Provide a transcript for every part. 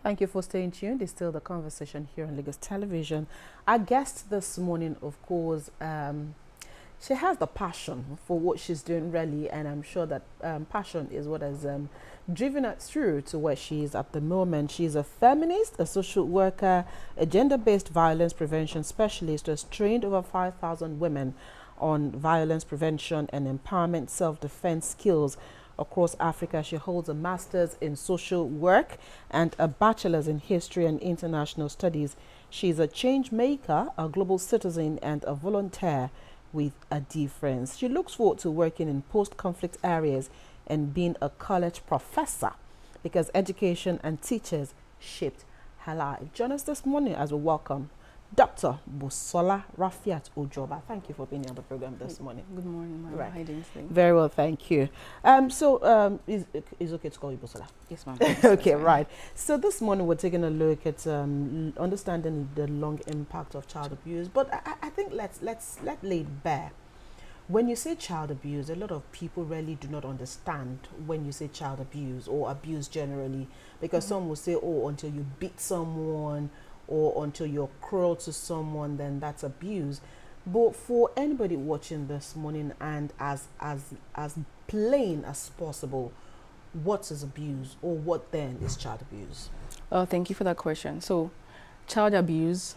Thank you for staying tuned. It's still the conversation here on Lagos Television. Our guest this morning, of course, she has the passion for what she's doing, really, and I'm sure that passion is what has driven her through to where she is at the moment. She's a feminist, a social worker, a gender-based violence prevention specialist who has trained over 5,000 women on violence prevention and empowerment self-defense skills across Africa. She holds a master's in social work and a bachelor's in history and international studies. She's a change maker, a global citizen, and a volunteer with a difference. She looks forward to working in post-conflict areas and being a college professor because education and teachers shaped her life. Join us this morning as we welcome Dr. Busola Rafiat Ojoba. Thank you for being on the program this morning. Good morning, ma'am. Right. How are you doing today? Very well, thank you. Is okay to call you Busola? Yes, ma'am. Okay, right. So this morning we're taking a look at understanding the long impact of child abuse. But I think let's lay it bare. When you say child abuse, a lot of people really do not understand when you say child abuse or abuse generally, because some will say, oh, until you beat someone or until you're cruel to someone, then that's abuse. But for anybody watching this morning, and as plain as possible, what is abuse, or what then is child abuse? Oh, thank you for that question. So, child abuse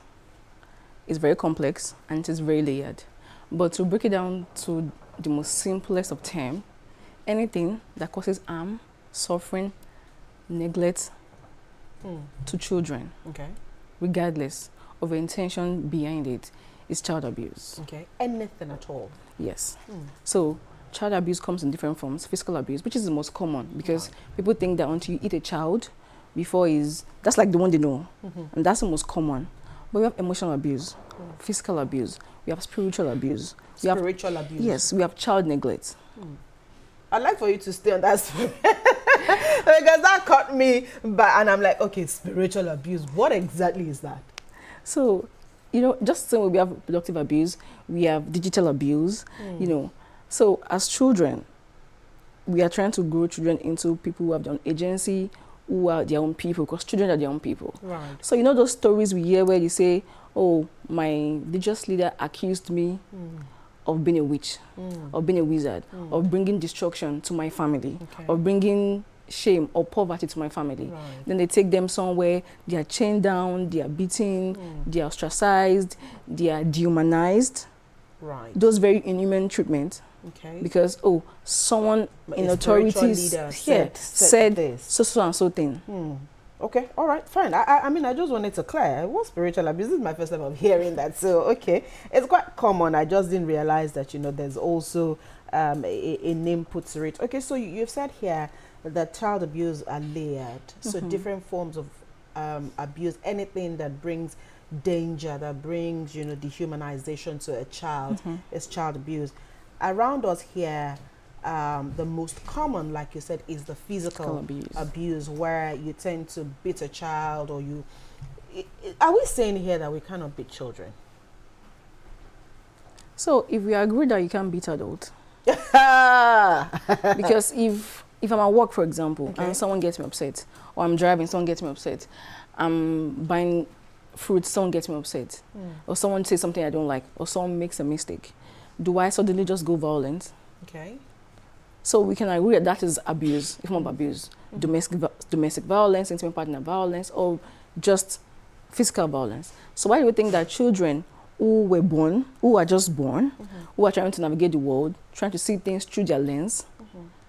is very complex and it is very layered. But to break it down to the most simplest of terms, anything that causes harm, suffering, neglect to children, Okay. regardless of the intention behind it, is child abuse. Okay. Anything at all. Yes. So child abuse comes in different forms. Physical abuse, which is the most common, because people think that until you eat a child before that's like the one they know. And that's the most common. But we have emotional abuse, physical abuse, we have spiritual abuse. Spiritual abuse. Yes, we have child neglect. I'd like for you to stay on that because that caught me, and I'm like, okay, spiritual abuse. What exactly is that? So, just the same way we have productive abuse, we have digital abuse, So as children, we are trying to grow children into people who have their own agency, who are their own people, because children are their own people. Right. So those stories we hear where you say, oh, my religious leader accused me of being a witch, of being a wizard, of bringing destruction to my family, of bringing shame or poverty to my family. Right. Then they take them somewhere, they are chained down, they are beaten, they are ostracized, they are dehumanized. Right. Those very inhuman treatment. Okay. Because, someone in A spiritual authorities leader said this. so and so thing. Okay, all right, fine. I mean, I just wanted to clear. What spiritual abuse? This is my first time of hearing that. So, okay. It's quite common. I just didn't realize that, there's also a name put to it. Okay, so you've said here that child abuse are layered. So different forms of abuse, anything that brings danger, that brings, dehumanization to a child is child abuse. Around us here, the most common, like you said, is the physical abuse, where you tend to beat a child, or are we saying here that we cannot beat children? So if we agree that you can't beat adults, because if I'm at work, for example, and someone gets me upset, or I'm driving, someone gets me upset, I'm buying fruit, someone gets me upset, or someone says something I don't like, or someone makes a mistake, do I suddenly just go violent? Okay. So we can agree that is abuse, if not abuse, domestic violence, intimate partner violence, or just physical violence. So why do we think that children who are just born, who are trying to navigate the world, trying to see things through their lens,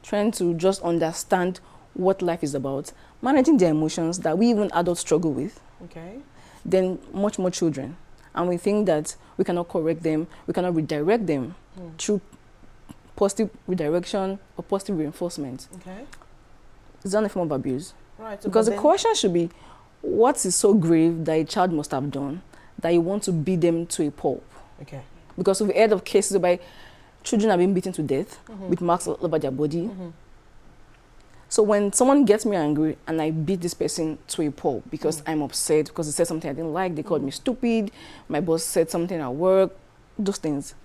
trying to just understand what life is about, managing their emotions that we even adults struggle with, then much more children. And we think that we cannot correct them, we cannot redirect them through positive redirection or positive reinforcement. It's not a form of abuse. Right. So because the question should be, what is so grave that a child must have done that you want to beat them to a pulp? Okay. Because we've heard of cases whereby children have been beaten to death with marks all over their body. So when someone gets me angry and I beat this person to a pulp because I'm upset, because they said something I didn't like, they called me stupid, my boss said something at work, those things.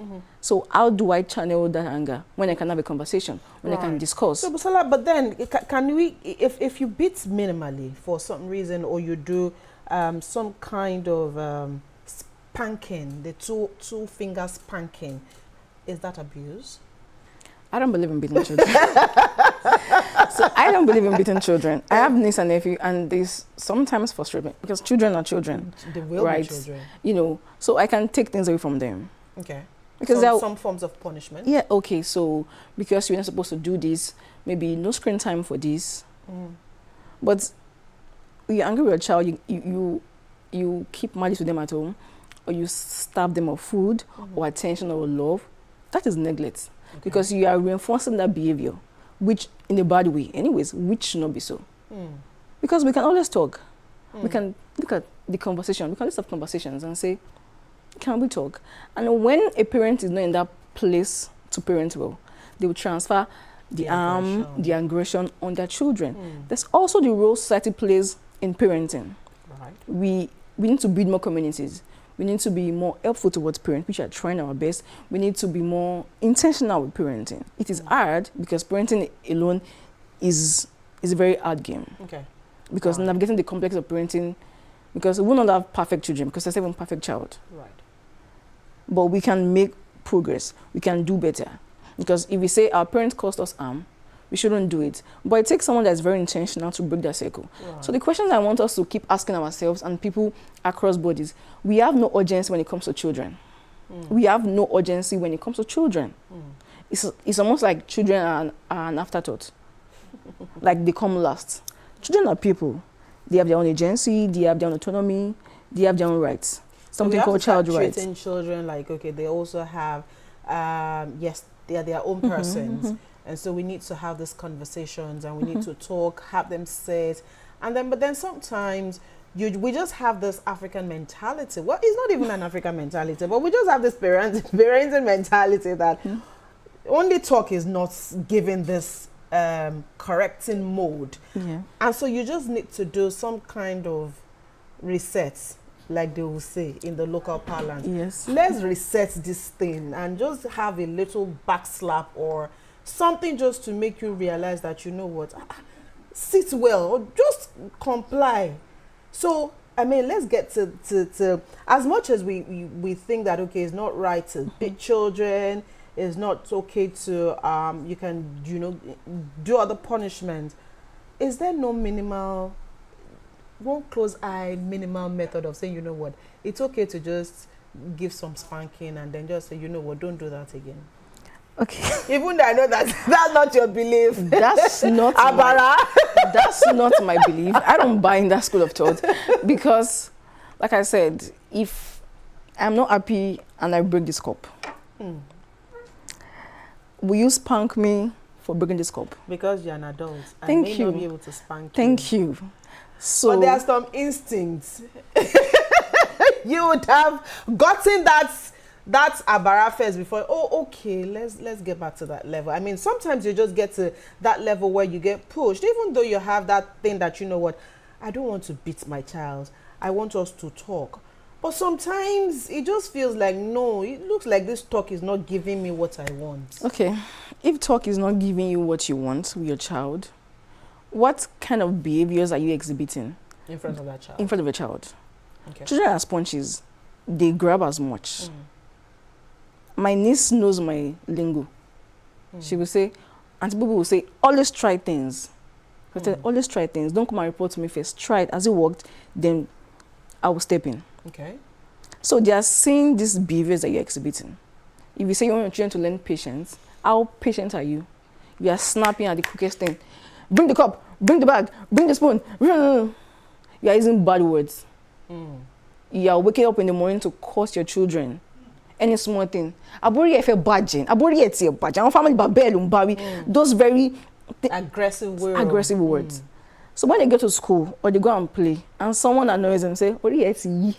So how do I channel that anger when I can have a conversation, when I can Right. discuss? So, Busola, but then can we, if you beat minimally for some reason, or you do some kind of spanking, the two finger spanking, is that abuse? I don't believe in beating children. So I don't believe in beating children. I have niece and nephew, and this sometimes frustrates me because children are children, They will right? be children. You know, so I can take things away from them. Okay. Because Some forms of punishment. yeah, okay, so because you're not supposed to do this, maybe no screen time for this. But you're angry with your child, you keep malice with them at home, or you starve them of food or attention or love. That is neglect. Okay. Because you are reinforcing that behavior, which in a bad way, anyways, which should not be so. Because we can always talk. We can look at the conversation. We can just have conversations and say, can we talk? And when a parent is not in that place to parent well, they will transfer the harm, the aggression on their children. There's also the role society plays in parenting. Right. We need to build more communities. We need to be more helpful towards parents, which are trying our best. We need to be more intentional with parenting. It is hard because parenting alone is a very hard game. Okay. Because navigating the complex of parenting, because we will not have perfect children, because there's even perfect child. Right. But we can make progress. We can do better. Because if we say our parents caused us harm, we shouldn't do it. But it takes someone that's very intentional to break that cycle. Right. So the question I want us to keep asking ourselves and people across bodies, we have no urgency when it comes to children. We have no urgency when it comes to children. It's almost like children are an afterthought. Like they come last. Children are people. They have their own agency, they have their own autonomy, they have their own rights. Something called child rights. Treating children like, okay, they also have, yes, they are their own persons. And so we need to have these conversations, and we need to talk, have them sit. And then, but then sometimes we just have this African mentality. Well, it's not even an African mentality, but we just have this parenting mentality that only talk is not giving this correcting mode. Yeah. And so you just need to do some kind of reset, like they will say in the local parlance. Yes. Let's reset this thing and just have a little backslap or something just to make you realize that, you know what, sit well or just comply. So, I mean, let's get to as much as we think that, okay, it's not right to beat children, it's not okay to, you can, you know, do other punishment. Is there no minimal, one close eye, minimal method of saying, you know what, it's okay to just give some spanking and then just say, you know what, don't do that again? Okay. Even though I know that that's not your belief. That's not that's not my belief. I don't buy in that school of thought because, like I said, if I'm not happy and I break this cup, will you spank me for breaking this cup? Because you're an adult. Thank I may you. not be able to spank Thank you. So, but there are some instincts. You would have gotten that abara first before, oh, okay, let's get back to that level. I mean, sometimes you just get to that level where you get pushed, even though you have that thing that, you know what, I don't want to beat my child. I want us to talk. But sometimes it just feels like, no, it looks like this talk is not giving me what I want. okay, if talk is not giving you what you want with your child, what kind of behaviors are you exhibiting In front of that child. in front of a child? Okay. Children are sponges. They grab as much. My niece knows my lingo. She will say, Auntie Bubu will say, always try things. I said, always try things. Don't come and report to me first. Try it. As it worked, then I will step in. Okay. So they are seeing these behaviors that you're exhibiting. If you say you want your children to learn patience, how patient are you? You are snapping at the quickest thing. Bring the cup, bring the bag, bring the spoon. You are using bad words. You are waking up in the morning to curse your children. Any small thing. Those very Aggressive words. So when they go to school or they go and play and someone annoys them, say, do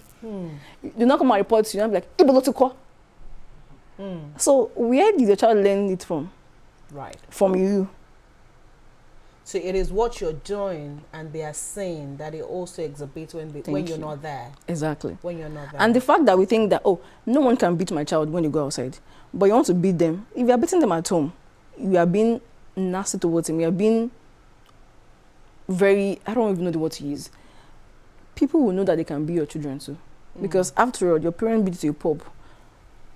not come and report to you. I'm like, so where did the child learn it from? Right. From you. So it is what you're doing and they are saying that it also exhibits when you're not there. Exactly. When you're not there. And the fact that we think that, oh, no one can beat my child when you go outside, but you want to beat them. If you are beating them at home, you are being nasty towards him. You are being very, I don't even know the word to use. People will know that they can be your children too. Because after all, your parent beat you pop.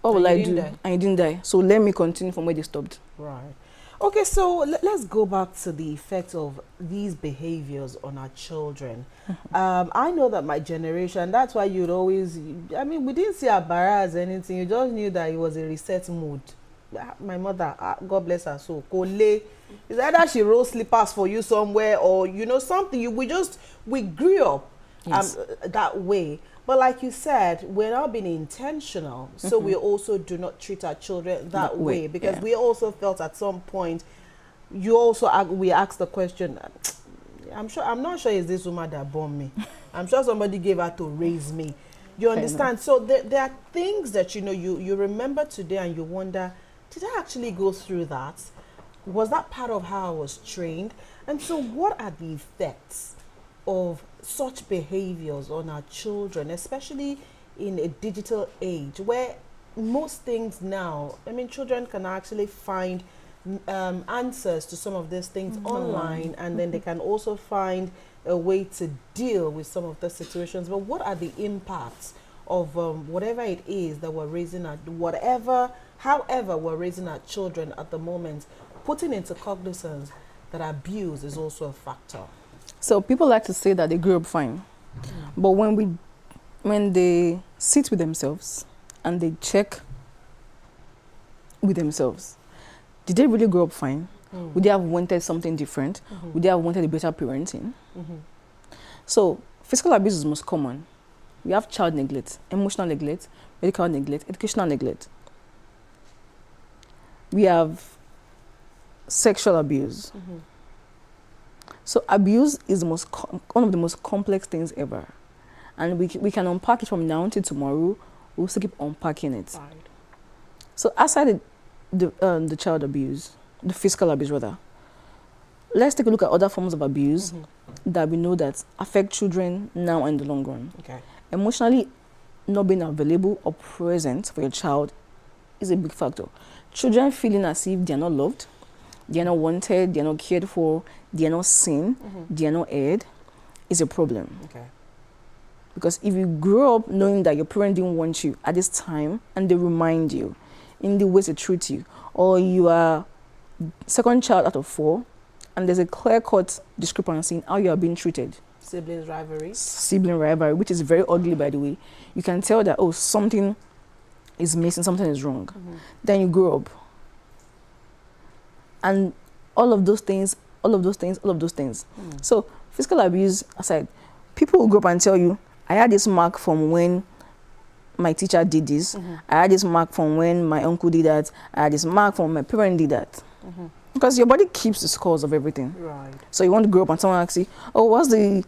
What will I do? And you didn't die. So let me continue from where they stopped. Right. Okay, so let's go back to the effect of these behaviors on our children. I know that my generation, that's why you'd always, I mean, we didn't see Abara as anything. You just knew that it was a reset mood. My mother, God bless her soul, Kole, it's either she rolled slippers for you somewhere or, you know, something. We grew up that way. But like you said, we're not being intentional. So we also do not treat our children that way. Because we also felt at some point, we asked the question, I'm not sure it's this woman that born me. I'm sure somebody gave her to raise me. You understand? So there are things that, you know, you remember today and you wonder, did I actually go through that? Was that part of how I was trained? And so what are the effects of such behaviors on our children, especially in a digital age where most things now, I mean, children can actually find answers to some of these things online, and then they can also find a way to deal with some of the situations. But what are the impacts of whatever it is that we're raising at, however we're raising our children at the moment, putting into cognizance that abuse is also a factor? So people like to say that they grew up fine. But when they sit with themselves and they check with themselves, did they really grow up fine? Would they have wanted something different? Would they have wanted a better parenting? So physical abuse is most common. We have child neglect, emotional neglect, medical neglect, educational neglect. We have sexual abuse. So abuse is one of the most complex things ever. And we can unpack it from now until tomorrow. We'll still keep unpacking it. Right. So aside the child abuse, the physical abuse rather, let's take a look at other forms of abuse that we know that affect children now and in the long run. Okay. Emotionally not being available or present for your child is a big factor. Children feeling as if they are not loved, they are not wanted, they are not cared for, they are not seen, they are not heard, is a problem. Okay. Because if you grow up knowing that your parent didn't want you at this time and they remind you in the ways they treat you, or you are second child out of 4 and there's a clear-cut discrepancy in how you are being treated. Sibling rivalry, which is very ugly, by the way. You can tell that, oh, something is missing, something is wrong. Then you grow up. And all of those things. So physical abuse aside, people will grow up and tell you, I had this mark from when my teacher did this. I had this mark from when my uncle did that. I had this mark from when my parent did that. Because your body keeps the scores of everything. Right. So you want to grow up and someone asks you, oh, what's the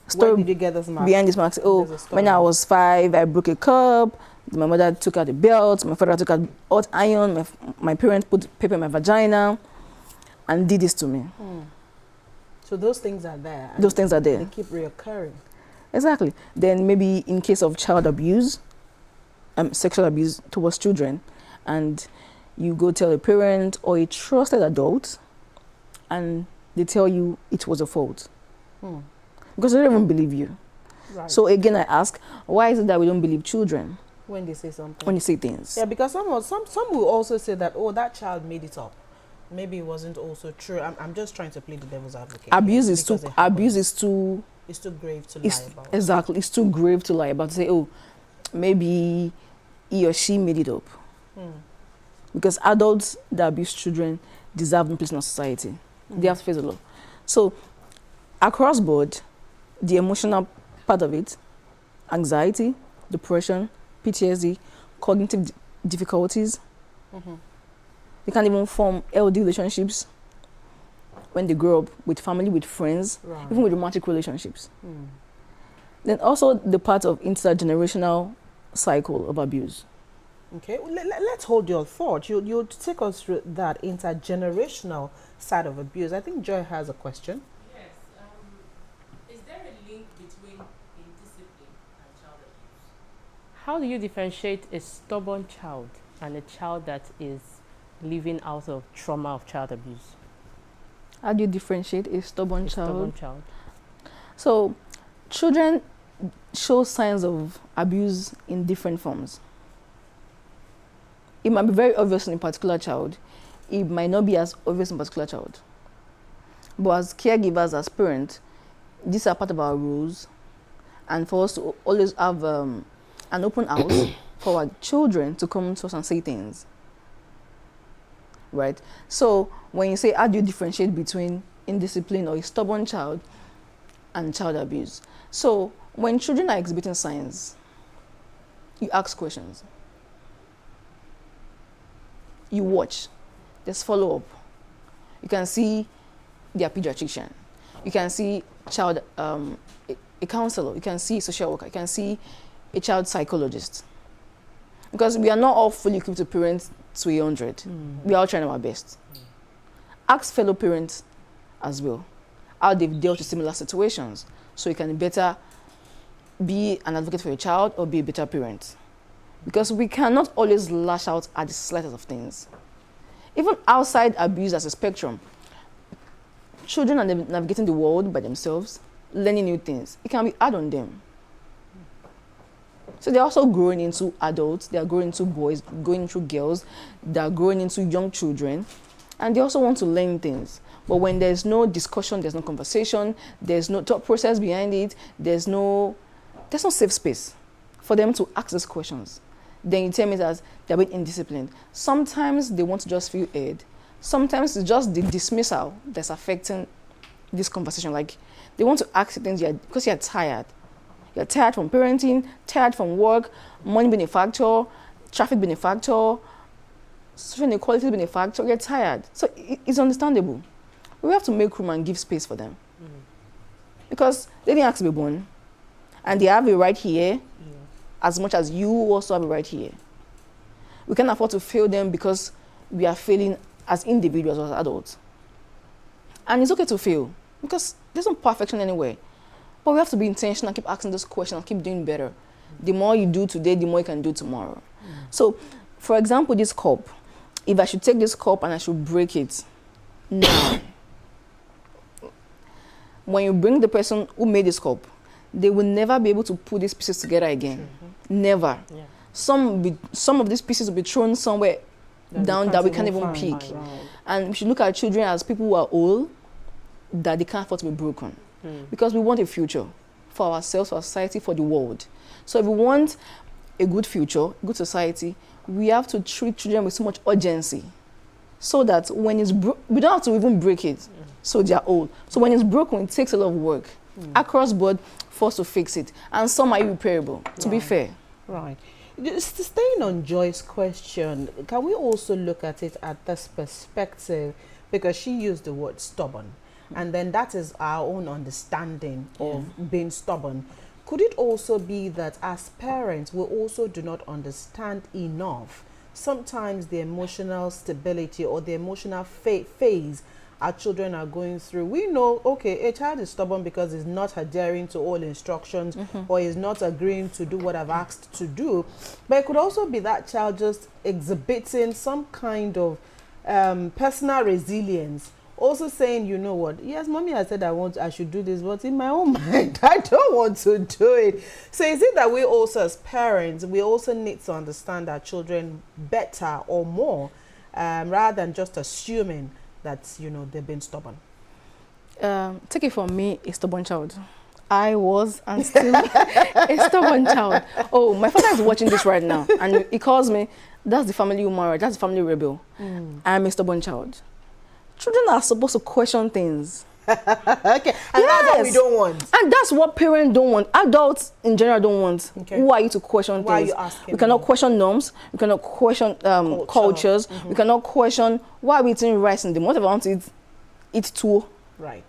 story? Where did you get this mark? Behind this mark? Oh, when I was 5, I broke a cup. My mother took out the belt. My father took out hot iron. My parents put paper in my vagina and did this to me. So those things are there. Those things are there. They keep reoccurring. Exactly. Then maybe in case of child abuse, sexual abuse towards children, and you go tell a parent or a trusted adult, and they tell you it was a fault. Because they don't even believe you. Right. So again, I ask, why is it that we don't believe children when they say something? When they say things. Yeah, because some will also say that, oh, that child made it up. Maybe it wasn't also true. I'm just trying to play the devil's advocate. Abuse is too it's too grave to lie about. Exactly. It's too grave to lie about. To say, oh, maybe he or she made it up. Because adults that abuse children deserve no place in our society. They have to face the law. So, across board, the emotional part of it, anxiety, depression, PTSD, cognitive difficulties, they can't even form healthy relationships when they grow up with family, with friends, even with romantic relationships. Then also the part of intergenerational cycle of abuse. Okay, let's hold your thought. You take us through that intergenerational side of abuse. I think Joy has a question. Yes. Is there a link between indiscipline and child abuse? How do you differentiate a stubborn child and a child that is living out of trauma of child abuse? How do you differentiate a stubborn child? Stubborn child. So, children show signs of abuse in different forms. It might be very obvious in a particular child. It might not be as obvious in a particular child. But as caregivers, as parents, these are part of our rules. And for us to always have an open house for our children to come to us and say things. Right? So when you say, how do you differentiate between indiscipline or a stubborn child and child abuse? So when children are exhibiting signs, you ask questions. You watch. There's follow-up. You can see their pediatrician. You can see a counselor. You can see a social worker. You can see a child psychologist. Because we are not all fully equipped to parent to 100. We are all trying our best. Ask fellow parents as well how they've dealt with similar situations, so you can better be an advocate for your child or be a better parent. Because we cannot always lash out at the slightest of things. Even outside abuse as a spectrum, children are navigating the world by themselves, learning new things. It can be hard on them. So they're also growing into adults, they're growing into boys, going into girls, they're growing into young children, and they also want to learn things. But when there's no discussion, there's no conversation, there's no thought process behind it, there's no safe space for them to ask these questions. Then you tell me that they're being indisciplined. Sometimes they want to just feel heard. Sometimes it's just the dismissal that's affecting this conversation. Like, they want to ask you things because you're tired. You're tired from parenting, tired from work, money being a factor, traffic being a factor, social inequality being a factor. You're tired. So it's understandable. We have to make room and give space for them. Because they didn't ask to be born. And they have a right here as much as you also have a right here. We can't afford to fail them because we are failing as individuals or as adults. And it's okay to fail because there's no perfection anywhere. But we have to be intentional and keep asking those questions and keep doing better. The more you do today, the more you can do tomorrow. So, for example, this cup. If I should take this cup and I should break it now, when you bring the person who made this cup, they will never be able to put these pieces together again. Never. Yeah. Some of these pieces will be thrown somewhere down that we can't even pick. Right. And we should look at children as people who are old, that they can't afford to be broken. Because we want a future for ourselves, for our society, for the world. So if we want a good future, good society, we have to treat children with so much urgency so that when it's we don't have to even break it, so they're old. So when it's broken, it takes a lot of work. Across board, forced to fix it. And some are irreparable, to be fair. Right. Just staying on Joy's question, can we also look at it at this perspective? Because she used the word stubborn. And then that is our own understanding of being stubborn. Could it also be that as parents, we also do not understand enough sometimes the emotional stability or the emotional phase our children are going through? We know, okay, a child is stubborn because he's not adhering to all instructions or is not agreeing to do what I've asked to do. But it could also be that child just exhibiting some kind of personal resilience. Also saying, you know what, yes, mommy has said I should do this, but in my own mind, I don't want to do it. So is it that we also, as parents, we also need to understand our children better or more, rather than just assuming that, you know, they've been stubborn? Take it from me, a stubborn child. I was and still a stubborn child. Oh, my father is watching this right now, and he calls me, that's the family you married, that's the family rebel. I'm a stubborn child. Children are supposed to question things. Okay, and that's what we don't want. And that's what parents don't want. Adults in general don't want. Okay. Who are you to question things? Why are you asking? We cannot question norms. We cannot question cultures. We cannot question why are we eating rice in the morning. If I want to eat two. Right.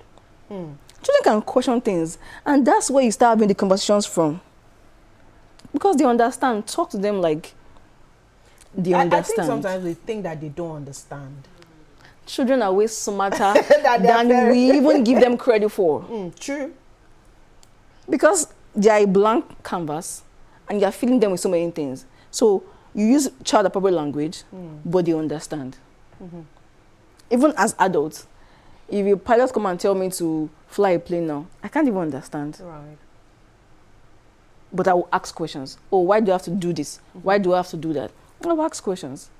Children can question things, and that's where you start having the conversations from. Because they understand. Talk to them like they understand. I think sometimes we think that they don't understand. children are way smarter That they are than very- we even give them credit for. True. Because they are a blank canvas and you're filling them with so many things. So you use child appropriate language, but they understand. Even as adults, if a pilot come and tell me to fly a plane now, I can't even understand. Right. But I will ask questions. Oh, why do I have to do this? Why do I have to do that? I will ask questions.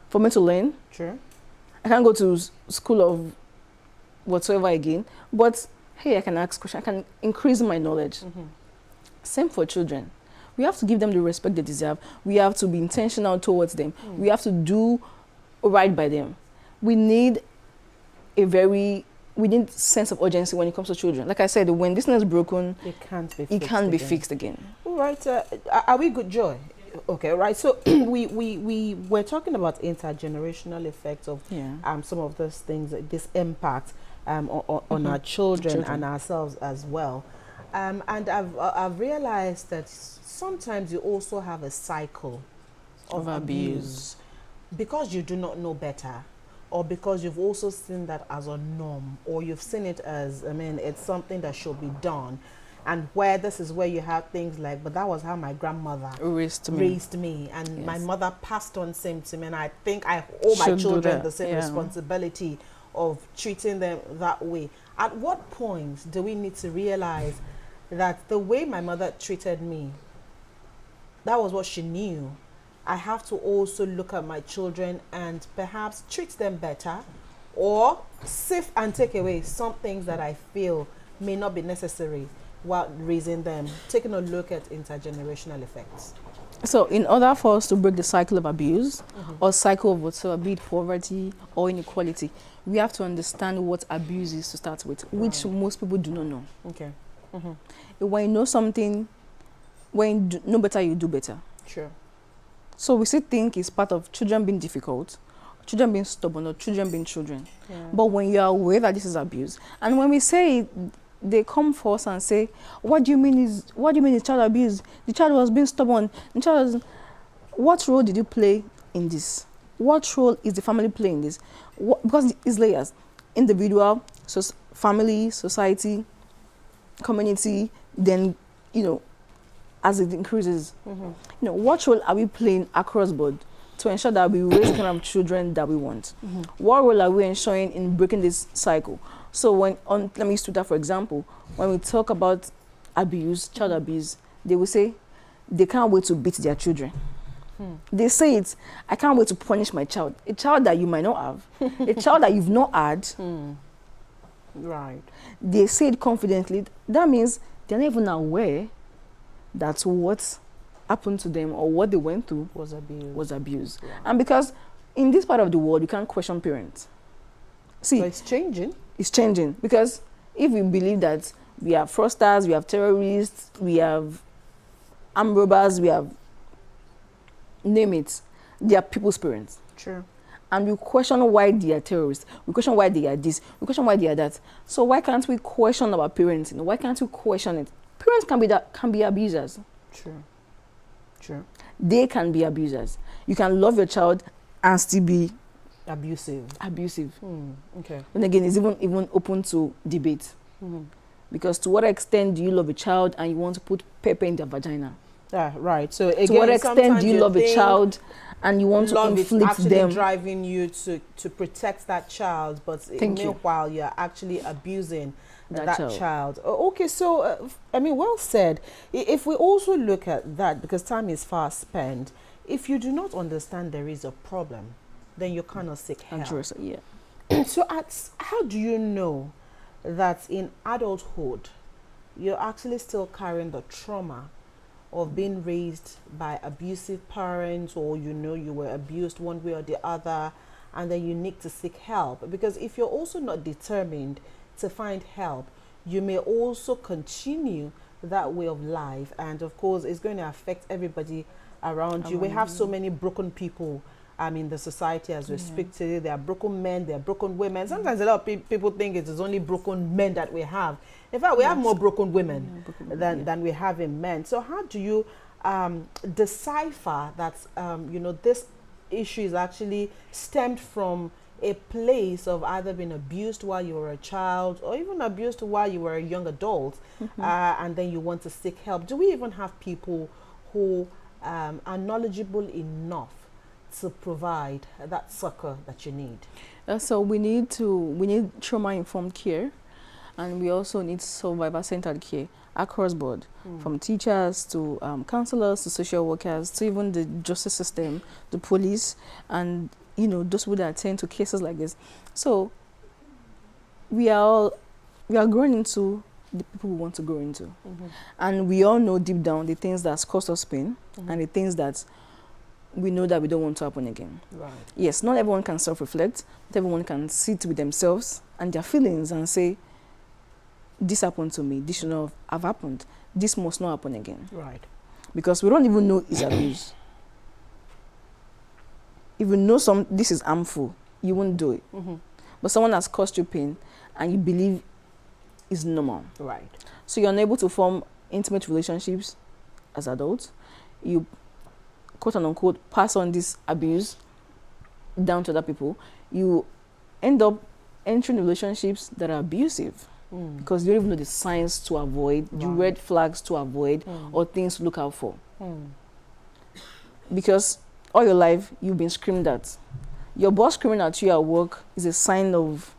For me to learn, True. I can't go to school of whatsoever again. But hey, I can ask questions. I can increase my knowledge. Same for children. We have to give them the respect they deserve. We have to be intentional towards them. We have to do right by them. We need sense of urgency when it comes to children. Like I said, when this thing is broken, It can't be fixed. it can't be again. fixed again. All right. Are we good, Joy? Okay. Right. So we were talking about intergenerational effects of Yeah. some of those things, this impact on our children and ourselves as well. And I've realized that sometimes you also have a cycle of abuse because you do not know better, or because you've also seen that as a norm, or you've seen it as, it's something that should be done. And where this is where you have things like, but that was how my grandmother Raised me. and Yes. my mother passed on same to me, and I think I owe my Should do children that, the same yeah. responsibility of treating them that way. At what point do we need to realize that the way my mother treated me, that was what she knew? I have to also look at my children and perhaps treat them better, or sift and take away some things that I feel may not be necessary while raising them, taking a look at intergenerational effects. So in order for us to break the cycle of abuse or cycle of whatsoever, be it poverty or inequality, we have to understand what abuse is to start with, which most people do not know. Okay. When you know something, when you know better, you do better. Sure. So we still think it's part of children being difficult, children being stubborn, or children being children. Yeah. But when you are aware that this is abuse, and when we say it, they come for us and say, what do you mean is child abuse? The child was being stubborn. The child was, what role did you play in this? What role is the family playing in this? Because it's layers. Individual, family, society, community, then, as it increases, what role are we playing across board to ensure that we raise kind of children that we want? What role are we ensuring in breaking this cycle? So let me use Twitter for example. When we talk about abuse, child abuse, they will say they can't wait to beat their children. They say it, I can't wait to punish my child. A child that you might not have, a child that you've not had. Right. They say it confidently. That means they're not even aware that what happened to them or what they went through Was abuse. was abuse. Yeah. And because in this part of the world, you can't question parents. See, So it's changing. it's changing, because if we believe that we have fraudsters, we have terrorists, we have armed robbers, we have, name it, they are people's parents. True. And we question why they are terrorists. We question why they are this. We question why they are that. So why can't we question our parents? Why can't we question it? Parents can be abusers. True. True. They can be abusers. You can love your child and still be Abusive. abusive. Okay. And again, it's even open to debate. Because to what extent do you love a child and you want to put pepper in their vagina? Yeah, right. So again, To what extent sometimes do you love a think child and you want to love is inflict actually them? driving you to protect that child, but Thank you. meanwhile you're actually abusing That that child. child. Okay, so well said. If we also look at that, because time is fast spent, if you do not understand there is a problem, then you cannot seek help. Address it, yeah. So how do you know that in adulthood you're actually still carrying the trauma of being raised by abusive parents, or you were abused one way or the other, and then you need to seek help? Because if you're also not determined to find help, you may also continue that way of life, and of course it's going to affect everybody around you. We have so many broken people in the society as we speak today. There are broken men, there are broken women. Sometimes a lot of people think it is only broken men that we have. In fact, we have more broken women than we have in men. So how do you decipher that this issue is actually stemmed from a place of either being abused while you were a child or even abused while you were a young adult, and then you want to seek help. Do we even have people who are knowledgeable enough to provide that succor that you need? So we need trauma-informed care, and we also need survivor-centered care across board, from teachers to counselors to social workers to even the justice system, the police, and those who attend to cases like this. So we are growing into the people we want to grow into, and we all know deep down the things that's caused us pain and the things that we know that we don't want to happen again. Right. Yes, not everyone can self-reflect. Not everyone can sit with themselves and their feelings and say, this happened to me, this should not have happened, this must not happen again. Right. Because we don't even know it's abuse. If you know this is harmful, you won't do it. But someone has caused you pain and you believe is normal. Right. So you're unable to form intimate relationships as adults. You, quote unquote, pass on this abuse down to other people. You end up entering relationships that are abusive because you don't even know the signs to avoid, the red flags to avoid, or things to look out for. Because all your life you've been screamed at. Your boss screaming at you at work is a sign of,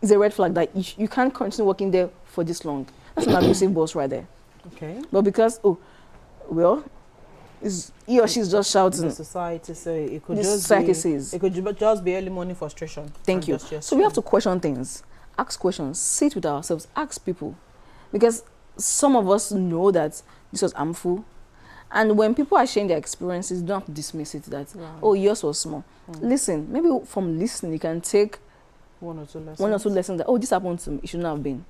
is a red flag that you can't continue working there for this long. That's an abusive boss right there. Okay. But because, he or she's just shouting. The society say it could It could just be early morning frustration. Thank you. So we have to question things, ask questions, sit with ourselves, ask people, because some of us know that this was harmful, and when people are sharing their experiences, don't have to dismiss it that yours was small. Listen, maybe from listening you can take one or two lessons that this happened to me, it should not have been.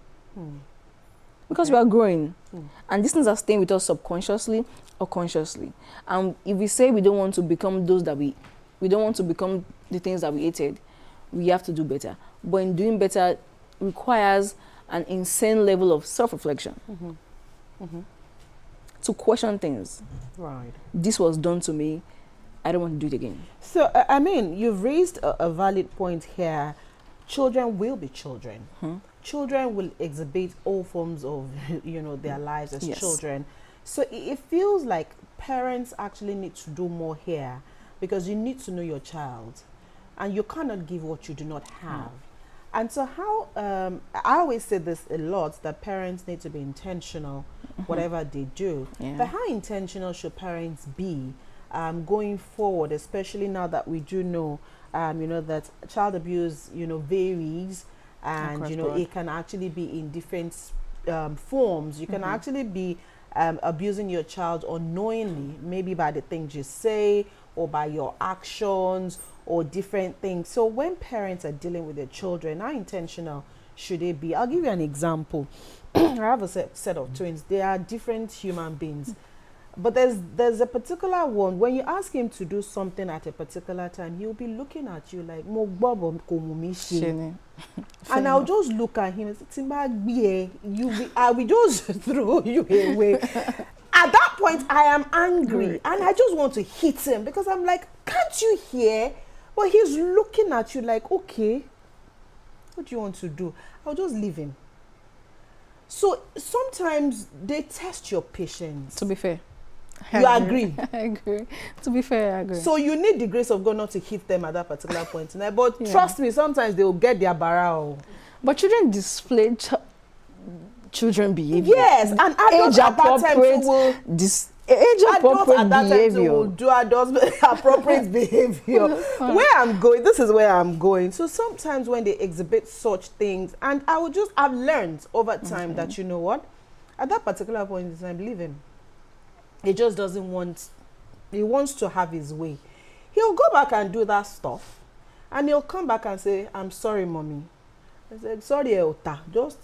Because we are growing, and these things are staying with us subconsciously or consciously. And if we say we don't want to become those that we don't want to become the things that we hated, we have to do better. But in doing better requires an insane level of self-reflection. To question things. Right. This was done to me, I don't want to do it again. So, I mean, you've raised a valid point here. Children will be children. Children will exhibit all forms of, their lives as children. So it feels like parents actually need to do more here, because you need to know your child, and you cannot give what you do not have. And so how, I always say this a lot, that parents need to be intentional, whatever they do. But how intentional should parents be going forward, especially now that we do know, that child abuse, varies, and, it can actually be in different forms. You can actually be abusing your child unknowingly, maybe by the things you say or by your actions or different things. So when parents are dealing with their children, how intentional should they be? I'll give you an example. I have a set of twins. They are different human beings. But there's a particular one, when you ask him to do something at a particular time, he'll be looking at you like, Mo bobo komumishi. And I'll just look at him and say, I will just throw you away. At that point, I am angry and I just want to hit him, because I'm like, can't you hear? But he's looking at you like, okay, what do you want to do? I'll just leave him. So sometimes they test your patience. To be fair. You agree? I agree. To be fair, I agree. So you need the grace of God not to hit them at that particular point. But trust me, sometimes they will get their barrel. But children display children behavior. Yes, and adults at that time will age-appropriate behavior. Will do adults appropriate behavior. This is where I'm going. So sometimes when they exhibit such things, and I've learned over time that, you know what, at that particular point in time, leave him. He just doesn't want, he wants to have his way. He'll go back and do that stuff, and he'll come back and say, I'm sorry, mommy. I said, sorry, Eota, just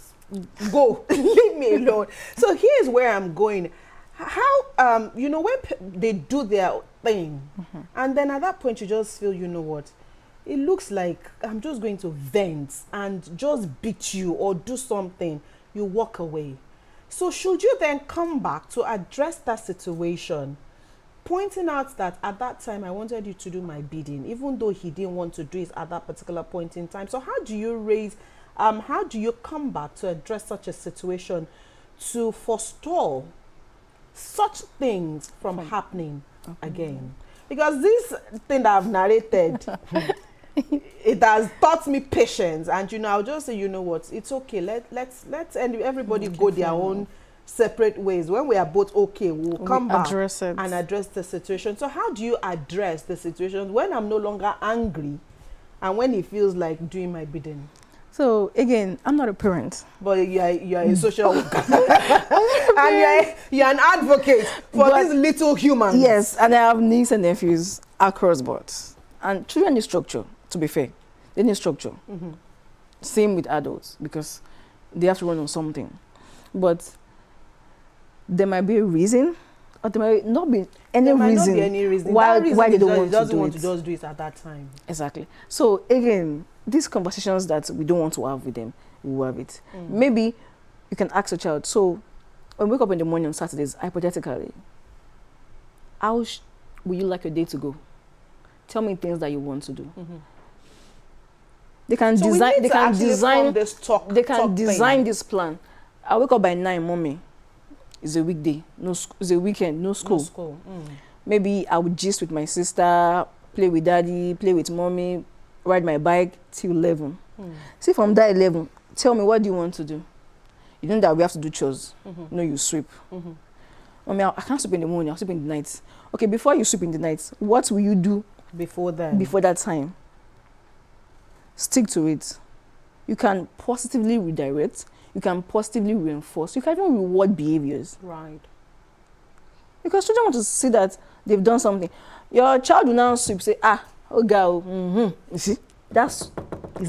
go, leave me alone. So here's where I'm going. How, when they do their thing, and then at that point you just feel, you know what, it looks like I'm just going to vent and just beat you or do something, you walk away. So should you then come back to address that situation pointing out that at that time I wanted you to do my bidding, even though he didn't want to do it at that particular point in time. So how do you come back to address such a situation to forestall such things from happening again? Because this thing that I've narrated, it has taught me patience, and I'll just say, you know what, it's okay. Let's everybody go their own separate ways. When we are both okay, we'll come back and address the situation. So how do you address the situation when I'm no longer angry and when it feels like doing my bidding? So again, I'm not a parent, but you're a social worker, and you're an advocate for these little humans. Yes, and I have nieces and nephews across board, and children need structure. To be fair, they need structure. Same with adults, because they have to run on something. But there might be a reason, or there might not be any reason why they don't want to just do it at that time. Exactly. So again, these conversations that we don't want to have with them, we will have it. Maybe you can ask a child, so when we wake up in the morning on Saturdays, hypothetically, how would you like your day to go? Tell me things that you want to do. They can design this plan. I wake up by 9, mommy. It's a weekday. It's a weekend, no school. Maybe I would gist with my sister, play with daddy, play with mommy, ride my bike till 11. See, from that 11, tell me, what do you want to do? You know that we have to do chores. No, you sweep. Mommy, I can't sweep in the morning, I'll sweep in the night. Okay, before you sweep in the night, what will you do before that time? Stick to it. You can positively redirect. You can positively reinforce. You can even reward behaviors. Right. Because children want to see that they've done something. Your child will now sweep, say, oh girl, you see, it's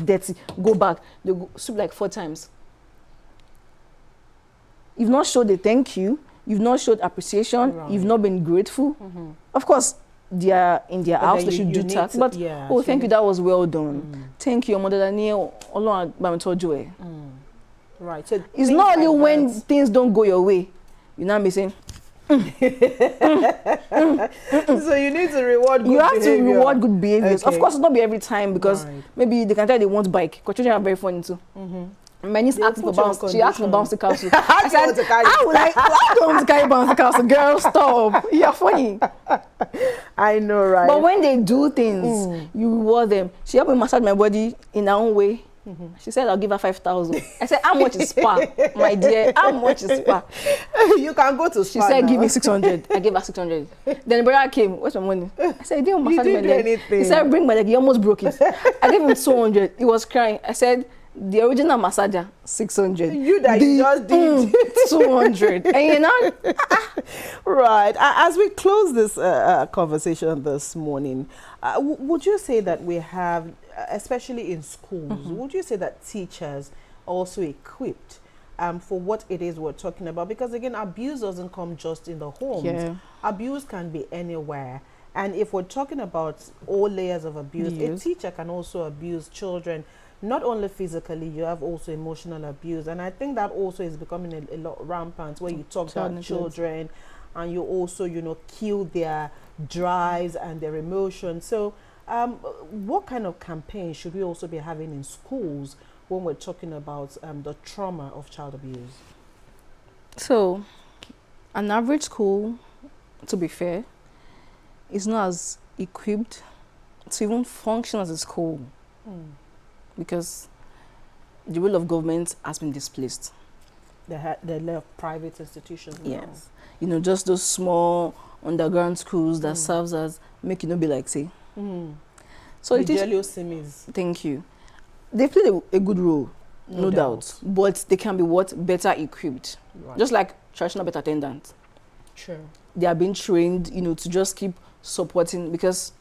dirty. Go back. They go sweep like 4 times. You've not showed a thank you. You've not showed appreciation. Right. You've not been grateful. Of course, they are in their house, they should do tasks. But, thank you, that was well done. Thank you, Mother Daniel. Right. So it's not only when things don't go your way, you know what I'm saying? So you need to reward good behavior. You have to reward good behaviors. Okay. Of course, it's not be every time, because maybe they can tell they want bike, because children are very funny too. My niece asked for bounce. She asked for bouncy castle. I said, I don't want to carry bouncy castle. Girl, stop. You're funny. I know, right? But when they do things, you reward them. She helped me massage my body in her own way. She said, I'll give her 5,000. I said, how much is spa, my dear? How much is spa? You can go to spa. She said, give me 600. I gave her 600. Then the brother came, where's my money? I said, he didn't massage my leg. He said, bring my leg. He almost broke it. I gave him 200. He was crying. I said, the original massager, 600. You just did 200. And you know, right. As we close this conversation this morning, would you say that we have, especially in schools, would you say that teachers are also equipped for what it is we're talking about? Because again, abuse doesn't come just in the homes. Abuse can be anywhere. And if we're talking about all layers of abuse, a teacher can also abuse children. Not only physically, you have also emotional abuse. And I think that also is becoming a lot rampant, where you talk about children and you also, kill their drives and their emotions. So what kind of campaign should we also be having in schools when we're talking about the trauma of child abuse? So an average school, to be fair, is not as equipped to even function as a school. Because the role of government has been displaced. They left private institutions now. Yes. Just those small underground schools that serves as make be like say. So it is. Thank you. They play a good role, no doubt. But they can be better equipped. Right. Just like traditional birth attendants. Sure. They are being trained, to just keep supporting, because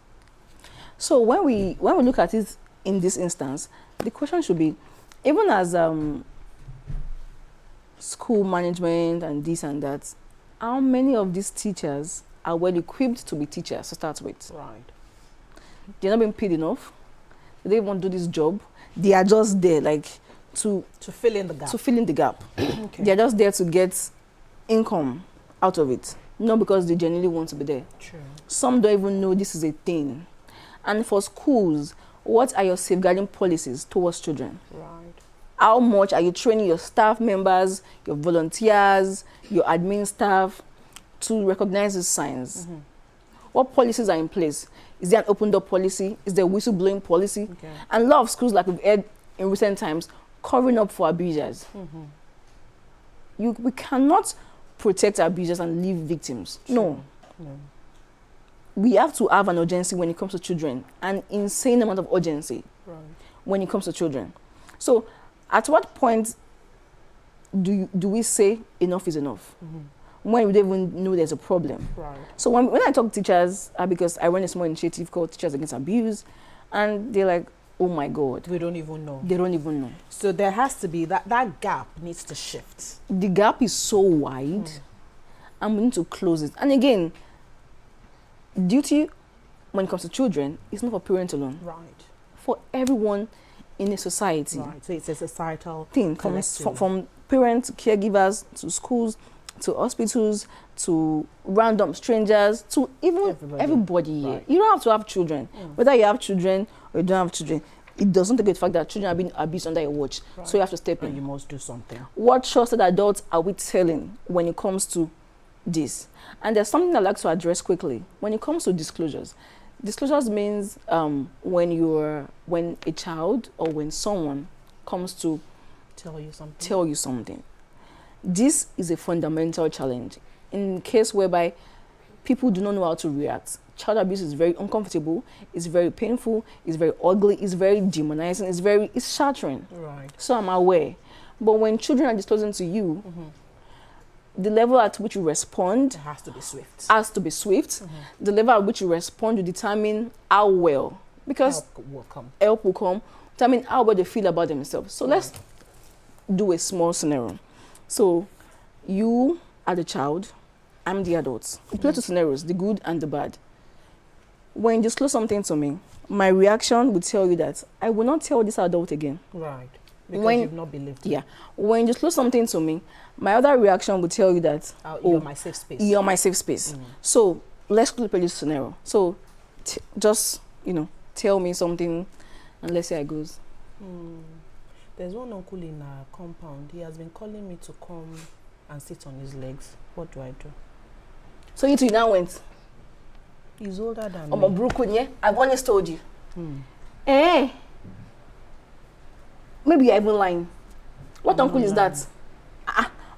so when we look at it in this instance, the question should be, even as school management and this and that, how many of these teachers are well equipped to be teachers to start with? Right. They're not being paid enough. They don't want to do this job. They are just there to fill in the gap. To fill in the gap. Okay. They're just there to get income out of it. not because they genuinely want to be there. True. Some don't even know this is a thing. And for schools, what are your safeguarding policies towards children? Right. How much are you training your staff members, your volunteers, your admin staff to recognize these signs? What policies are in place? Is there an open door policy? Is there a whistleblowing policy? Okay. And a lot of schools, like we've heard in recent times, covering up for abusers. We cannot protect abusers and leave victims. No. We have to have an urgency when it comes to children, an insane amount of urgency when it comes to children. So at what point do we say enough is enough? When we don't even know there's a problem. Right. So when I talk to teachers, because I run a small initiative called Teachers Against Abuse, and they're like, oh my God. We don't even know. They don't even know. So there has to be, that gap needs to shift. The gap is so wide, and we need to close it. And again, duty when it comes to children is not for parents alone. Right. For everyone in a society. Right. So it's a societal thing. From parents, caregivers, to schools, to hospitals, to random strangers, to even everybody here. Right. You don't have to have children. Whether you have children or you don't have children, it doesn't take the fact that children are being abused under your watch. Right. So you have to step And in. you must do something. What trusted adults are we telling when it comes to this? And there's something I'd like to address quickly. When it comes to disclosures, disclosures means when a child or when someone comes to Tell you something. This is a fundamental challenge. In case whereby people do not know how to react, child abuse is very uncomfortable, it's very painful, it's very ugly, it's very demonizing, it's shattering. Right. So I'm aware. But when children are disclosing to you, the level at which you respond It has to be swift. has to be swift. The level at which you respond will determine how well, because help will come, determine how well they feel about themselves. So let's do a small scenario. So you are the child, I'm the adult. We play two scenarios, the good and the bad. When you disclose something to me, my reaction would tell you that I will not tell this adult again. Right. Because you've not believed it. Yeah. When you disclose something to me, my other reaction would tell you that you're my safe space. You're my safe space. So let's play this scenario. So just, tell me something and let's see how it goes. There's one uncle in our compound. He has been calling me to come and sit on his legs. What do I do? So you two now went? He's older than I'm me. a Brooklyn, yeah? I've always told you. Maybe you're even lying. What uncle is that?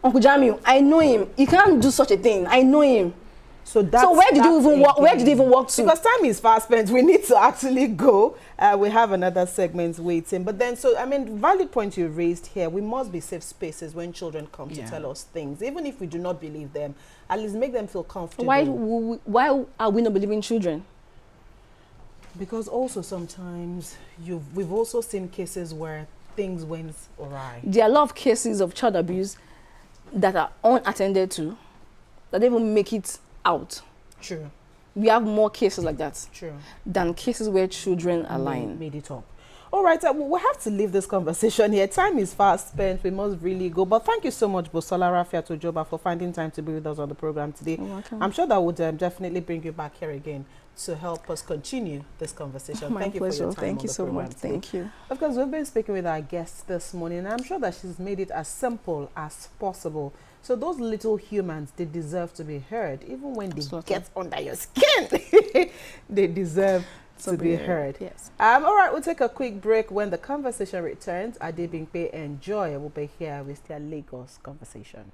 Uncle Jamiu, I know him. He can't do such a thing. I know him. So where did you even walk? Where did you even walk to? Because time is fast spent. We need to actually go. We have another segment waiting. But then, valid point you raised here. We must be safe spaces when children come to tell us things, even if we do not believe them. At least make them feel comfortable. Why are we not believing children? Because also sometimes we've also seen cases where things went awry. There are a lot of cases of child abuse that are unattended to, that don't even make it out. True. We have more cases like that. True. Than cases where children are lying. Made it up. All right, we have to leave this conversation here. Time is fast spent. We must really go. But thank you so much, Busola Rafiatojoba, for finding time to be with us on the program today. You're welcome. I'm sure that would definitely bring you back here again to help us continue this conversation. My Thank pleasure. you for your time. Thank you so much. Today. Thank you. Of course, we've been speaking with our guest this morning, and I'm sure that she's made it as simple as possible. So those little humans, they deserve to be heard, even when they get under your skin. They deserve to be heard. Yes. All right, we'll take a quick break. When the conversation returns, Adebimpe and Joy will be here with their Lagos conversation.